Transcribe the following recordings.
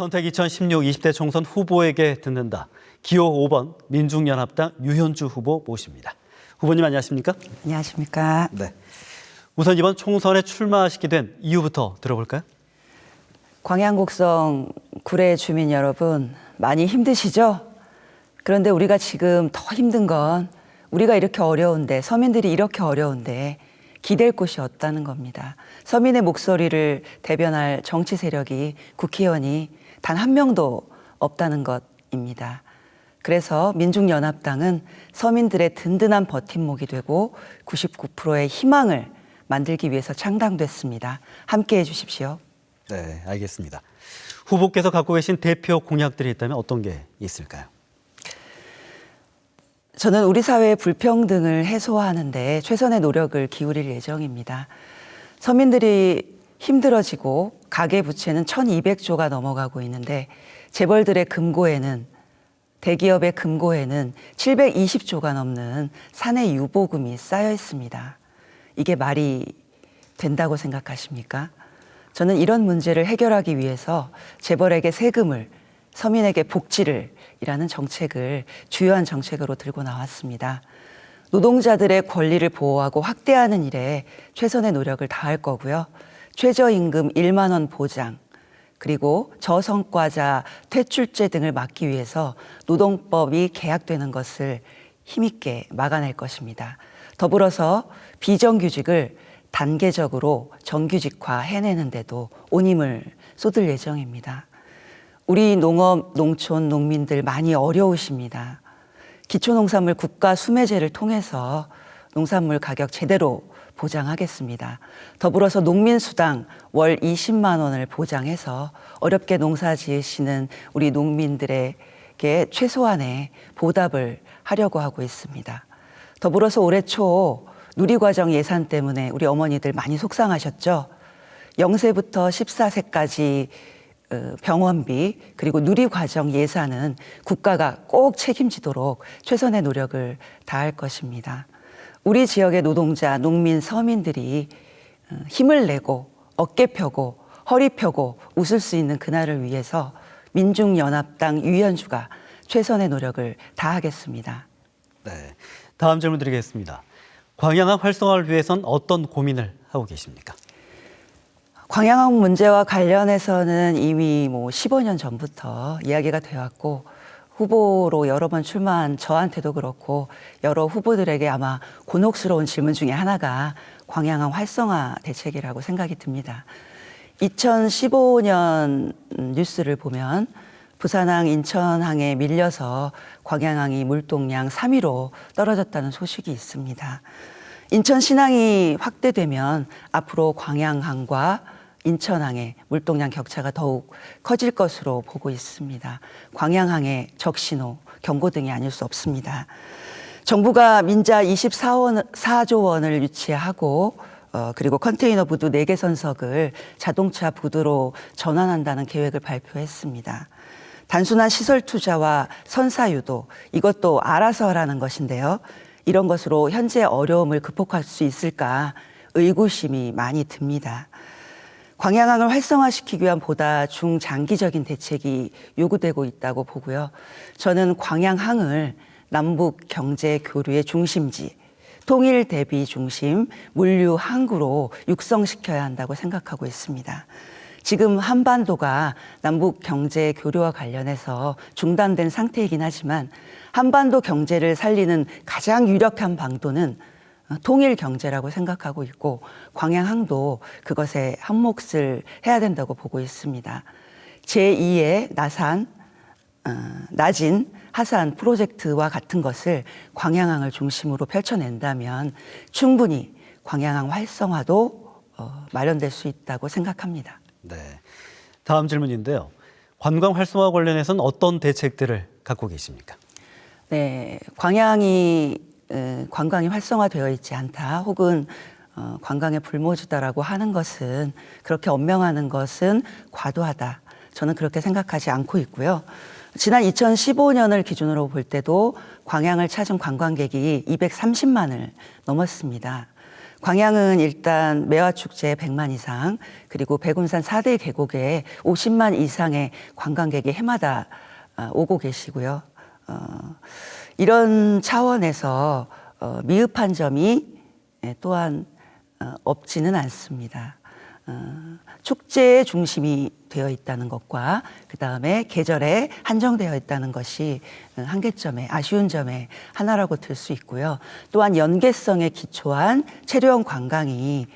선택 2016 20대 총선 후보에게 듣는다. 기호 5번 민중연합당 유현주 후보 모십니다. 후보님 안녕하십니까? 안녕하십니까? 네. 우선 이번 총선에 출마하시게 된 이유부터 들어볼까요? 광양곡성 구례 주민 여러분 많이 힘드시죠? 그런데 우리가 지금 더 힘든 건 우리가 이렇게 어려운데, 서민들이 이렇게 어려운데 기댈 곳이 없다는 겁니다. 서민의 목소리를 대변할 정치 세력이, 국회의원이 단 한 명도 없다는 것입니다. 그래서 민중연합당은 서민들의 든든한 버팀목이 되고 99%의 희망을 만들기 위해서 창당됐습니다. 함께해 주십시오. 네, 알겠습니다. 후보께서 갖고 계신 대표 공약들이 있다면 어떤 게 있을까요? 저는 우리 사회의 불평등을 해소하는 데 최선의 노력을 기울일 예정입니다. 서민들이 힘들어지고 가계부채는 1200조가 넘어가고 있는데 재벌들의 금고에는, 대기업의 금고에는 720조가 넘는 사내 유보금이 쌓여 있습니다. 이게 말이 된다고 생각하십니까? 저는 이런 문제를 해결하기 위해서 재벌에게 세금을, 서민에게 복지를 이라는 정책을 주요한 정책으로 들고 나왔습니다. 노동자들의 권리를 보호하고 확대하는 일에 최선의 노력을 다할 거고요. 최저임금 1만 원 보장, 그리고 저성과자 퇴출제 등을 막기 위해서 노동법이 개약되는 것을 힘있게 막아낼 것입니다. 더불어서 비정규직을 단계적으로 정규직화 해내는 데도 온 힘을 쏟을 예정입니다. 우리 농업, 농촌, 농민들 많이 어려우십니다. 기초농산물 국가 수매제를 통해서 농산물 가격 제대로 보장하겠습니다. 더불어서 농민수당 월 20만 원을 보장해서 어렵게 농사 지으시는 우리 농민들에게 최소한의 보답을 하려고 하고 있습니다. 더불어서 올해 초 누리과정 예산 때문에 우리 어머니들 많이 속상하셨죠? 0세부터 14세까지 병원비 그리고 누리과정 예산은 국가가 꼭 책임지도록 최선의 노력을 다할 것입니다. 우리 지역의 노동자, 농민, 서민들이 힘을 내고 어깨 펴고 허리 펴고 웃을 수 있는 그날을 위해서 민중연합당 유현주가 최선의 노력을 다하겠습니다. 네. 다음 질문 드리겠습니다. 광양항 활성화를 위해선 어떤 고민을 하고 계십니까? 광양항 문제와 관련해서는 이미 15년 전부터 이야기가 되었고, 후보로 여러 번 출마한 저한테도 그렇고 여러 후보들에게 아마 곤혹스러운 질문 중에 하나가 광양항 활성화 대책이라고 생각이 듭니다. 2015년 뉴스를 보면 부산항, 인천항에 밀려서 광양항이 물동량 3위로 떨어졌다는 소식이 있습니다. 인천 신항이 확대되면 앞으로 광양항과 인천항의 물동량 격차가 더욱 커질 것으로 보고 있습니다. 광양항의 적신호, 경고등이 아닐 수 없습니다. 정부가 민자 24조 원을 유치하고 그리고 컨테이너 부두 4개 선석을 자동차 부두로 전환한다는 계획을 발표했습니다. 단순한 시설 투자와 선사 유도, 이것도 알아서 하라는 것인데요. 이런 것으로 현재 어려움을 극복할 수 있을까 의구심이 많이 듭니다. 광양항을 활성화시키기 위한 보다 중장기적인 대책이 요구되고 있다고 보고요. 저는 광양항을 남북 경제 교류의 중심지, 통일 대비 중심, 물류 항구로 육성시켜야 한다고 생각하고 있습니다. 지금 한반도가 남북 경제 교류와 관련해서 중단된 상태이긴 하지만 한반도 경제를 살리는 가장 유력한 방도는 통일 경제라고 생각하고 있고 광양항도 그것에 한 몫을 해야 된다고 보고 있습니다. 제2의 나진 하산 프로젝트와 같은 것을 광양항을 중심으로 펼쳐낸다면 충분히 광양항 활성화도 마련될 수 있다고 생각합니다. 네. 다음 질문인데요. 관광 활성화 관련해서는 어떤 대책들을 갖고 계십니까? 네, 관광이 활성화되어 있지 않다, 혹은 관광의 불모지다라고 하는 것은, 그렇게 언명하는 것은 과도하다. 저는 그렇게 생각하지 않고 있고요. 지난 2015년을 기준으로 볼 때도 광양을 찾은 관광객이 230만을 넘었습니다. 광양은 일단 매화축제 100만 이상, 그리고 백운산 4대 계곡에 50만 이상의 관광객이 해마다 오고 계시고요. 이런 차원에서 미흡한 점이 또한 없지는 않습니다. 축제의 중심이 되어 있다는 것과 그 다음에 계절에 한정되어 있다는 것이 한계점에 아쉬운 점의 하나라고 들 수 있고요. 또한 연계성에 기초한 체류형 관광이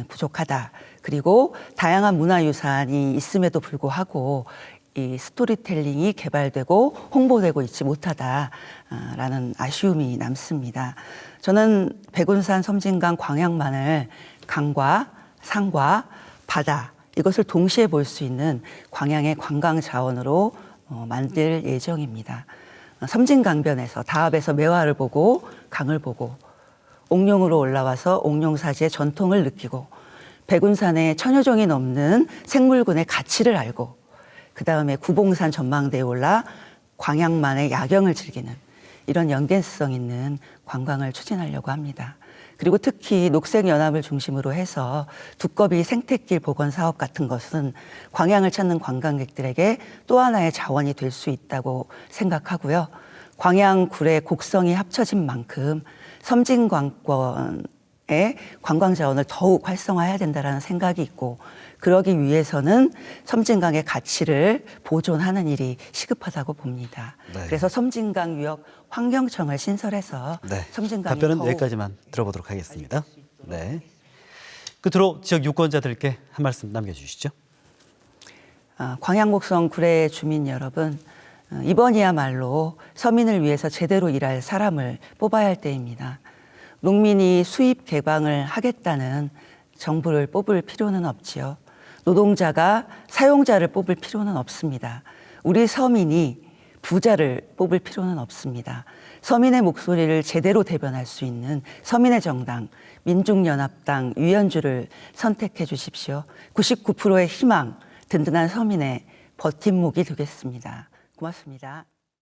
부족하다. 그리고 다양한 문화유산이 있음에도 불구하고 이 스토리텔링이 개발되고 홍보되고 있지 못하다라는 아쉬움이 남습니다. 저는 백운산, 섬진강, 광양만을 강과 산과 바다 이것을 동시에 볼 수 있는 광양의 관광 자원으로 만들 예정입니다. 섬진강변에서 다합에서 매화를 보고 강을 보고 옥룡으로 올라와서 옥룡사지의 전통을 느끼고 백운산의 천여 종이 넘는 생물군의 가치를 알고 그 다음에 구봉산 전망대에 올라 광양만의 야경을 즐기는 이런 연계성 있는 관광을 추진하려고 합니다. 그리고 특히 녹색연합을 중심으로 해서 두꺼비 생태길 복원 사업 같은 것은 광양을 찾는 관광객들에게 또 하나의 자원이 될 수 있다고 생각하고요. 광양 굴의 곡성이 합쳐진 만큼 섬진관권의 관광 자원을 더욱 활성화해야 된다는 생각이 있고 그러기 위해서는 섬진강의 가치를 보존하는 일이 시급하다고 봅니다. 네. 그래서 섬진강 유역 환경청을 신설해서 네. 섬진강이 답변은 더욱 여기까지만 들어보도록 하겠습니다. 네. 끝으로 지역 유권자들께 한 말씀 남겨주시죠. 광양곡성 구례 주민 여러분, 이번이야말로 서민을 위해서 제대로 일할 사람을 뽑아야 할 때입니다. 농민이 수입 개방을 하겠다는 정부를 뽑을 필요는 없지요. 노동자가 사용자를 뽑을 필요는 없습니다. 우리 서민이 부자를 뽑을 필요는 없습니다. 서민의 목소리를 제대로 대변할 수 있는 서민의 정당, 민중연합당 유연주를 선택해 주십시오. 99%의 희망, 든든한 서민의 버팀목이 되겠습니다. 고맙습니다.